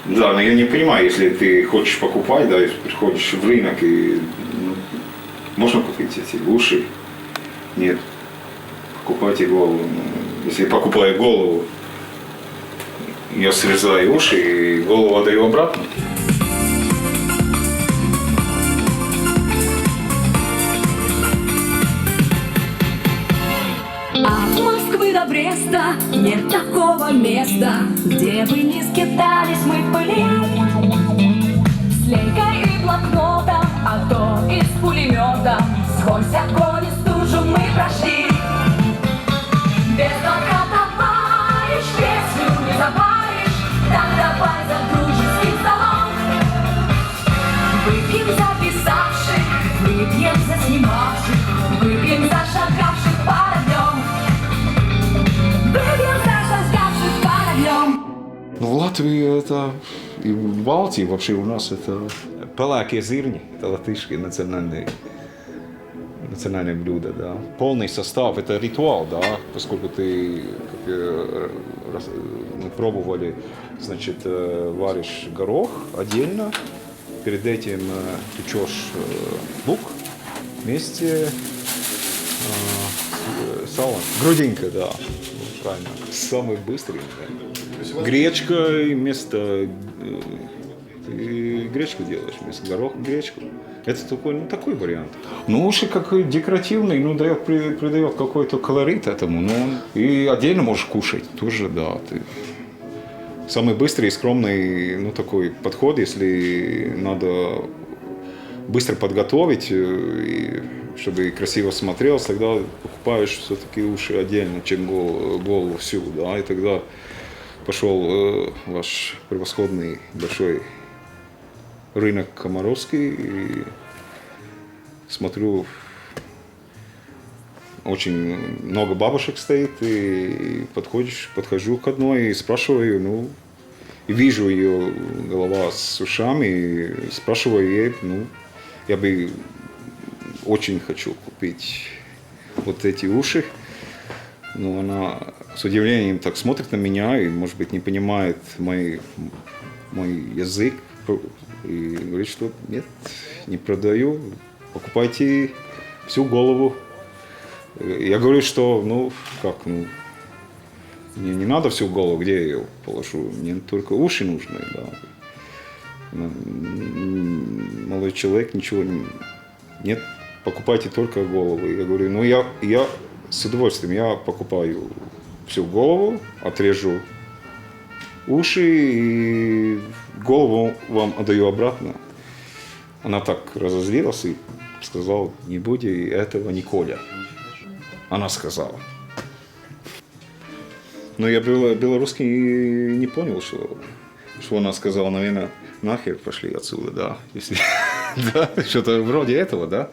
Да, но я не понимаю, если ты хочешь покупать, да, если приходишь в рынок и можно купить эти уши? Нет. Покупайте голову. Если я покупаю голову, я срезаю уши и голову отдаю обратно. От Москвы до Бреста нет такого места, где бы не скитались мы в пыли. С лейкой и блокнотом, а то и с пулеметом, сквозь огонь и стужу мы прошли. Без только товарищ, песню не запаришь, так давай за дружеским столом. Выпьем за писавших, выпьем за снимавших, выпьем за шагавших парадем. Выпьем за шагавших парадем. Ну, в Латвии это, и в Балтии вообще у нас это палаки зирни, это латышские национальное блюдо, да. Полный состав, это ритуал, да, поскольку мы пробовали, значит, варишь горох отдельно, перед этим печешь лук вместе с салом. Грудинка, да, правильно, самый быстрый, да. Гречка вместо... Ты гречку делаешь вместо гороха, гречку. Это такой вариант. Ну, уши как декоративный, придает какой-то колорит этому. Ну, и отдельно можешь кушать тоже, да. Ты... Самый быстрый и скромный, такой подход, если надо быстро подготовить, и чтобы красиво смотрелось, тогда покупаешь все-таки уши отдельно, чем голову всю, да, и тогда пошел ваш превосходный большой рынок Комаровский, и смотрю, очень много бабушек стоит, и подхожу к одной и спрашиваю, и вижу ее голова с ушами, и спрашиваю ей, я бы очень хочу купить вот эти уши, но она с удивлением так смотрит на меня и, может быть, не понимает мой язык, и говорит, что нет, не продаю, покупайте всю голову. Я говорю, что, мне не надо всю голову, где я ее положу, мне только уши нужны, да. Молодой человек, ничего нет, покупайте только голову. Я говорю, я с удовольствием, я покупаю всю голову, отрежу уши и голову вам отдаю обратно. Она так разозлилась и сказала, не буди этого Николя. Она сказала. Но я белорусский не понял, что она сказала, наверное, нахер пошли отсюда, да. Если, да, что-то вроде этого, да.